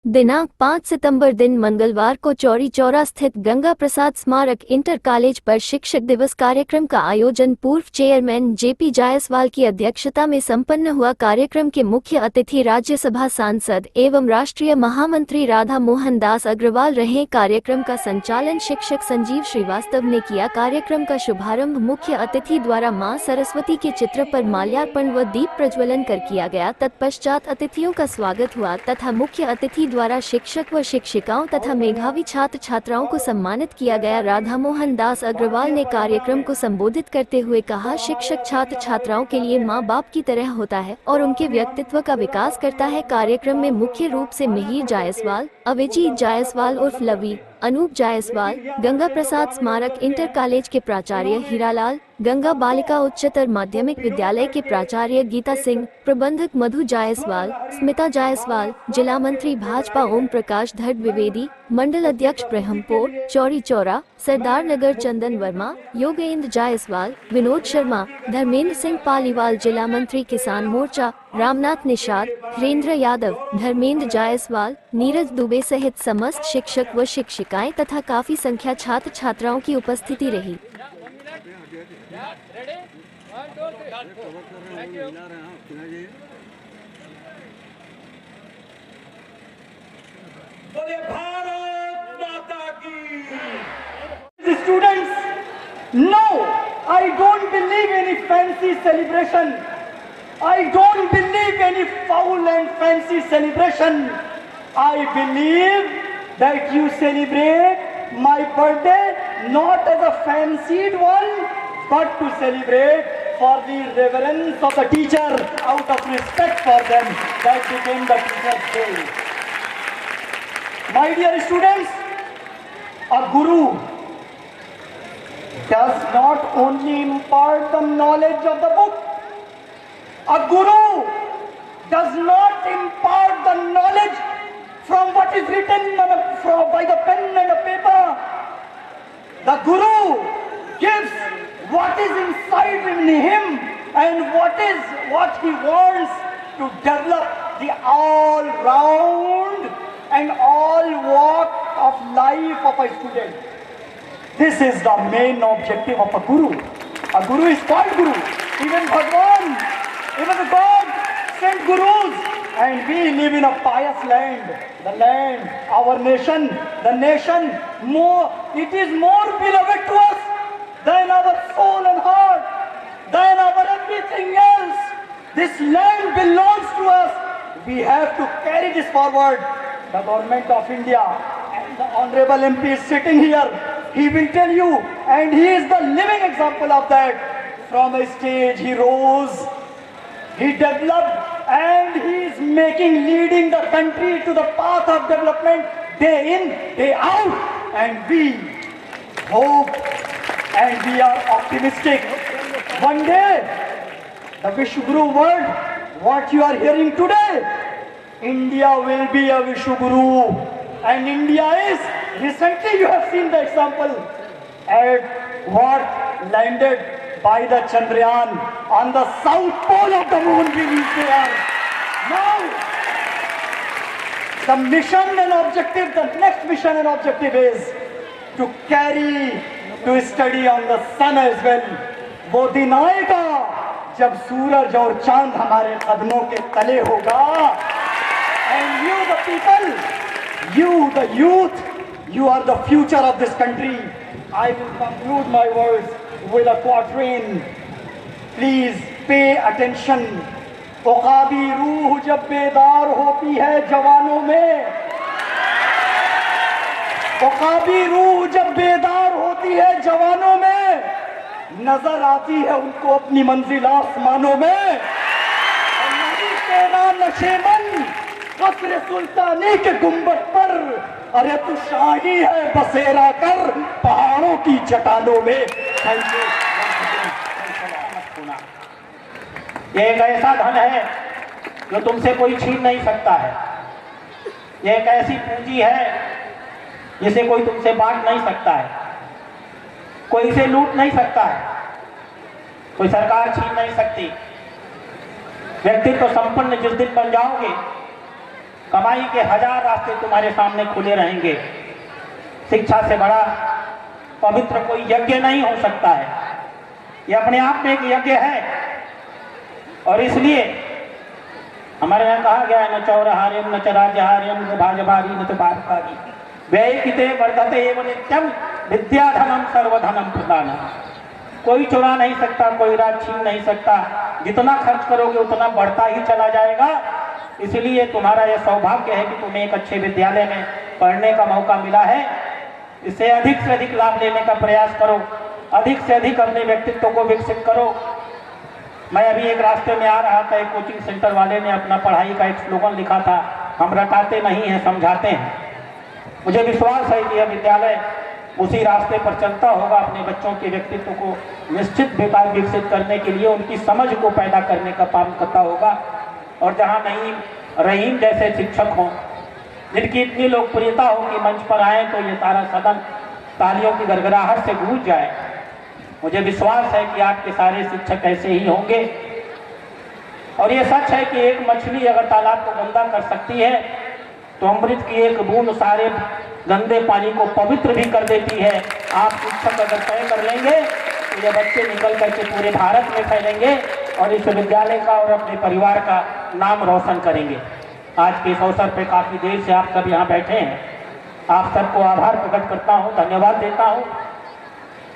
दिनांक 5 सितंबर दिन मंगलवार को चौरी चौरा स्थित गंगा प्रसाद स्मारक इंटर कॉलेज पर शिक्षक दिवस कार्यक्रम का आयोजन पूर्व चेयरमैन जेपी जायसवाल की अध्यक्षता में संपन्न हुआ। कार्यक्रम के मुख्य अतिथि राज्यसभा सांसद एवं राष्ट्रीय महामंत्री राधा मोहन दास अग्रवाल रहे। कार्यक्रम का संचालन शिक्षक संजीव श्रीवास्तव ने किया। कार्यक्रम का शुभारंभ मुख्य अतिथि द्वारा मां सरस्वती के चित्र पर माल्यार्पण व दीप प्रज्वलन कर किया गया। तत्पश्चात अतिथियों का स्वागत हुआ तथा मुख्य अतिथि द्वारा शिक्षक व शिक्षिकाओं तथा मेधावी छात्र छात्राओं को सम्मानित किया गया। राधा मोहन दास अग्रवाल ने कार्यक्रम को संबोधित करते हुए कहा, शिक्षक छात्र छात्राओं के लिए माँ बाप की तरह होता है और उनके व्यक्तित्व का विकास करता है। कार्यक्रम में मुख्य रूप से मिहिर जायसवाल, अभिजीत जायसवाल उर्फ लवी, अनूप जायसवाल, गंगा प्रसाद स्मारक इंटर कॉलेज के प्राचार्य हीरालाल, गंगा बालिका उच्चतर माध्यमिक विद्यालय के प्राचार्य गीता सिंह, प्रबंधक मधु जायसवाल, स्मिता जायसवाल, जिला मंत्री भाजपा ओम प्रकाश धड़ द्विवेदी, मंडल अध्यक्ष ब्रह्मपुर चौरी चौरा सरदार नगर चंदन वर्मा, योगेंद्र जायसवाल, विनोद शर्मा, धर्मेंद्र सिंह पालीवाल, जिला मंत्री किसान मोर्चा रामनाथ निषाद, हरेंद्र यादव, धर्मेंद्र जायसवाल, नीरज दुबे सहित समस्त शिक्षक व शिक्षिकाएं तथा काफी संख्या छात्र छात्राओं की उपस्थिति रही। Students, no, I don't believe any fancy celebration. I don't believe any foul and fancy celebration. I believe that you celebrate my birthday not as a fancied one, but to celebrate for the reverence of the teacher, out of respect for them. That became the teacher's day. My dear students, a guru does not only impart the knowledge of the book. A guru does not impart the knowledge from what is written by the pen and the paper. The guru gives what is inside in him and what he wants to develop the all-round and all walk of life of a student. This is the main objective of a guru. A guru is called guru. Even Bhagwan, even the God sent gurus, and we live in a pious land. The land, our nation, the nation, it is more beloved to us than our soul and heart, than our everything else. This land belongs to us. We have to carry this forward. The government of India and the Honorable MP is sitting here. He will tell you, and he is the living example of that. From a stage he rose, he developed, and he is leading the country to the path of development day in, day out. And we hope and we are optimistic. One day, the Vishwaguru word, what you are hearing today, India will be a Vishwaguru. And India is, recently you have seen the example at what landed by the Chandrayaan on the south pole of the moon. We reached there. Now, the mission and objective, the next mission and objective is to study on the sun as well. वो दिन आएगा जब सूरज और चांद हमारे कदमों के तले होगा. And you the people, you the youth, you are the future of this country. I will conclude my words with a quatrain. Please pay attention. उक़ाबी रूह जब बेदार होती है जवानों में, उक़ाबी रूह जब बेदार होती है जवानों में, नजर आती है उनको अपनी मंजिल आसमानों में. नहीं तेरा नशेमन कस्र सुल्तानी के गुंबद पर, अरे तू शाही है बसेरा कर पहाड़ों की चट्टानों में. ये एक ऐसा धन है जो तुमसे कोई छीन नहीं सकता है. ये एक ऐसी पूंजी है जिसे कोई तुमसे बांट नहीं सकता है, कोई इसे लूट नहीं सकता है, कोई सरकार छीन नहीं सकती. व्यक्तित्व संपन्न जिस दिन बन जाओगे कमाई के 1000 रास्ते तुम्हारे सामने खुले रहेंगे। शिक्षा से बड़ा पवित्र कोई यज्ञ नहीं हो सकता है। ये अपने आप में एक यज्ञ है। और इसलिए हमारे यहाँ कहा गया है, न चौरहार्यम न च राज्यहार्यम न भाजभारी न तो बारकारी व्ययिते वर्धते एवं नित्यम विद्याधनम सर्वधनम प्रदानम। कोई चुरा नहीं सकता, कोई राज छीन नहीं सकता। जितना खर्च करोगे उतना बढ़ता ही चला जाएगा। इसलिए तुम्हारा यह सौभाग्य है कि तुम्हें एक अच्छे विद्यालय में पढ़ने का मौका मिला है। इससे अधिक लाभ लेने का प्रयास करो, अधिक से अधिक अपने व्यक्तित्व को विकसित करो। मैं अभी एक रास्ते में आ रहा था, एक कोचिंग सेंटर वाले ने अपना पढ़ाई का एक स्लोगन लिखा था, हम रटाते नहीं हैं समझाते हैं। मुझे विश्वास है कि यह विद्यालय उसी रास्ते पर चलता होगा, अपने बच्चों के व्यक्तित्व को निश्चित विकास विकसित करने के लिए उनकी समझ को पैदा करने का काम करता होगा। और जहाँ नईम रहीम जैसे शिक्षक हों, जिनकी इतनी लोकप्रियता हो कि मंच पर आए तो ये सारा सदन तालियों की गड़गड़ाहट से गूंज जाए। मुझे विश्वास है कि आपके सारे शिक्षक ऐसे ही होंगे। और ये सच है कि एक मछली अगर तालाब को गंदा कर सकती है तो अमृत की एक बूंद सारे गंदे पानी को पवित्र भी कर देती है। आप शिक्षक अगर तय कर लेंगे तो ये बच्चे निकल करके पूरे भारत में फैलेंगे और इस विद्यालय का और अपने परिवार का नाम रोशन करेंगे। आज के इस अवसर पर काफ़ी देर से आप सब यहाँ बैठे हैं। आप सबको आभार प्रकट करता हूँ, धन्यवाद देता हूँ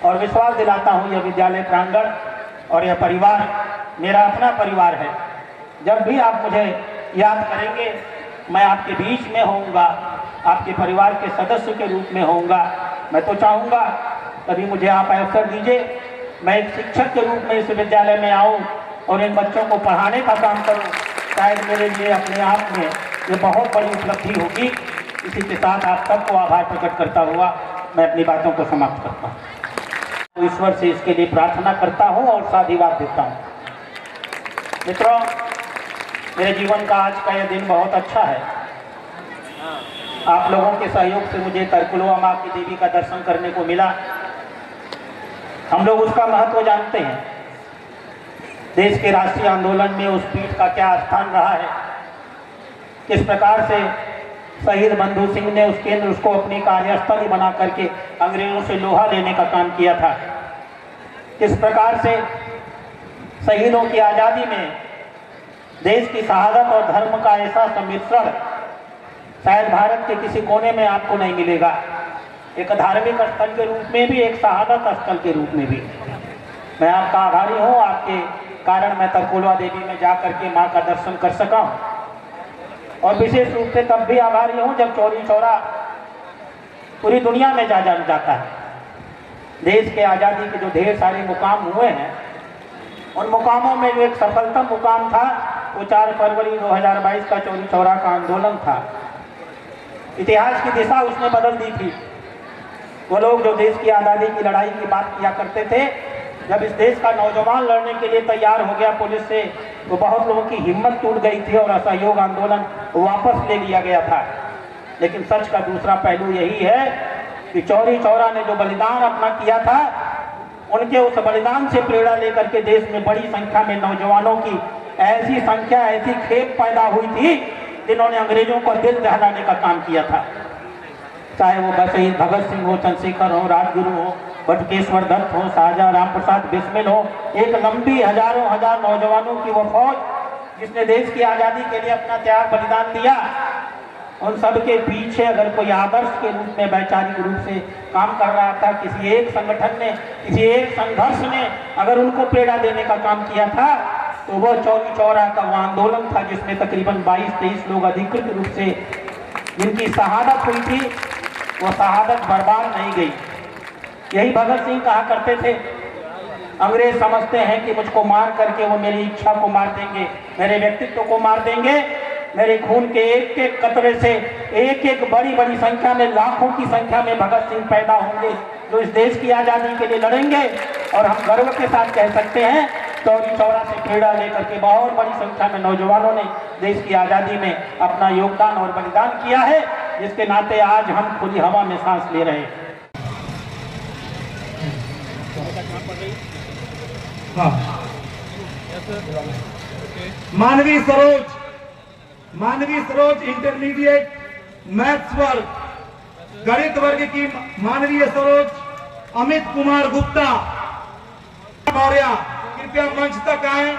और विश्वास दिलाता हूँ यह विद्यालय प्रांगण और यह परिवार मेरा अपना परिवार है। जब भी आप मुझे याद करेंगे मैं आपके बीच में होऊंगा, आपके परिवार के सदस्य के रूप में होऊंगा। मैं तो चाहूँगा कभी मुझे आप अवसर दीजिए, मैं एक शिक्षक के रूप में इस विद्यालय में आऊँ और इन बच्चों को पढ़ाने का काम करूँ। शायद मेरे लिए अपने आप में ये बहुत बड़ी उपलब्धि होगी। इसी के साथ आप सबको आभार प्रकट करता हुआ मैं अपनी बातों को समाप्त करता हूँ। तो ईश्वर से इसके लिए प्रार्थना करता हूँ और साधुवाद देता हूँ। मित्रों, मेरे जीवन का आज का यह दिन बहुत अच्छा है। आप लोगों के सहयोग से मुझे तरकुलवा माँ की देवी का दर्शन करने को मिला। हम लोग उसका महत्व जानते हैं। देश के राष्ट्रीय आंदोलन में उस पीठ का क्या स्थान रहा है, किस प्रकार से शहीद बंधु सिंह ने उस केंद्र उसको अपनी कार्यस्थल बना करके अंग्रेजों से लोहा लेने का काम किया था, किस प्रकार से शहीदों की आज़ादी में देश की शहादत और धर्म का ऐसा सम्मिश्रण शायद भारत के किसी कोने में आपको नहीं मिलेगा। एक धार्मिक स्थल के रूप में भी, एक शहादत स्थल के रूप में भी। मैं आपका आभारी हूँ। आपके कारण मैं तरकुलवा देवी में जा करके माँ का दर्शन कर सका हूँ। और विशेष रूप से तब भी आभारी हूँ जब चौरी चौरा पूरी दुनिया में जाता है। देश के आज़ादी के जो ढेर सारे मुकाम हुए हैं, उन मुकामों में जो एक सफलतम मुकाम था वो 4 फरवरी 2022 का चौरी चौरा का आंदोलन था। इतिहास की दिशा उसने बदल दी थी। वो लोग जो देश की आज़ादी की लड़ाई की बात किया करते थे, जब इस देश का नौजवान लड़ने के लिए तैयार हो गया पुलिस से, तो बहुत लोगों की हिम्मत टूट गई थी और असहयोग आंदोलन वापस ले लिया गया था। लेकिन सच का दूसरा पहलू यही है कि चौरी चौरा ने जो बलिदान अपना किया था, उनके उस बलिदान से प्रेरणा लेकर के देश में बड़ी संख्या में नौजवानों की ऐसी संख्या, ऐसी खेप पैदा हुई थी जिन्होंने अंग्रेजों को दिल दहलाने का काम किया था। चाहे वो शहीद भगत सिंह हो, चंद्रशेखर हो, राजगुरु हो, बटुकेश्वर दत्त हो, शाहजहां राम प्रसाद बिस्मिल हो, एक लंबी हजारों हजार नौजवानों की वो फौज जिसने देश की आज़ादी के लिए अपना त्याग बलिदान दिया, उन सब के पीछे अगर कोई आदर्श के रूप में वैचारिक रूप से काम कर रहा था, किसी एक संगठन ने, किसी एक संघर्ष ने अगर उनको प्रेरणा देने का काम किया था, तो वो चौरी चौरा का वो आंदोलन था जिसमें तकरीबन 22-23 लोग अधिकृत रूप से जिनकी शहादत हुई थी, वो शहादत बर्बाद नहीं गई। यही भगत सिंह कहा करते थे, अंग्रेज समझते हैं कि मुझको मार करके वो मेरी इच्छा को मार देंगे, मेरे व्यक्तित्व को मार देंगे, मेरे खून के एक एक कतरे से एक एक बड़ी बड़ी संख्या में, लाखों की संख्या में भगत सिंह पैदा होंगे जो इस देश की आज़ादी के लिए लड़ेंगे। और हम गर्व के साथ कह सकते हैं चौरी चौरा से प्रेरणा लेकर के बहुत बड़ी संख्या में नौजवानों ने देश की आज़ादी में अपना योगदान और बलिदान किया है, जिसके नाते आज हम खुली हवा में सांस ले रहे हैं। मानवी सरोज मानवी सरोज इंटरमीडिएट मैथ्स वर्ग, गणित वर्ग की मानवीय सरोज अमित कुमार गुप्ता मौर्य, कृपया मंच तक आए।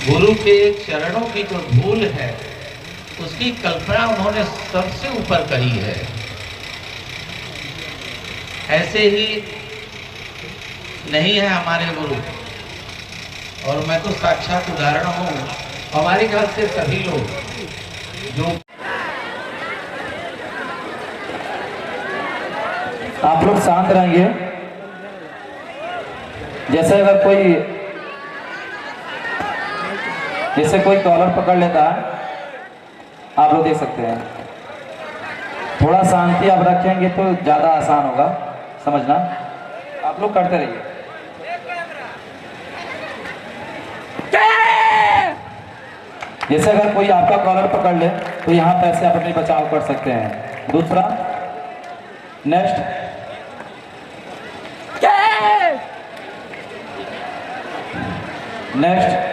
गुरु के चरणों की जो धूल है उसकी कल्पना उन्होंने सबसे ऊपर करी है। ऐसे ही नहीं है हमारे गुरु, और मैं तो साक्षात उदाहरण हूँ। हमारे घर से सभी लोग जो आप लोग शांत रहेंगे। जैसे कोई कॉलर पकड़ लेता है, आप लोग देख सकते हैं। थोड़ा शांति आप रखेंगे तो ज्यादा आसान होगा समझना। आप लोग करते रहिए। जैसे अगर कोई आपका कॉलर पकड़ ले तो यहाँ पे ऐसे आप अपनी बचाव कर सकते हैं। दूसरा, नेक्स्ट, नेक्स्ट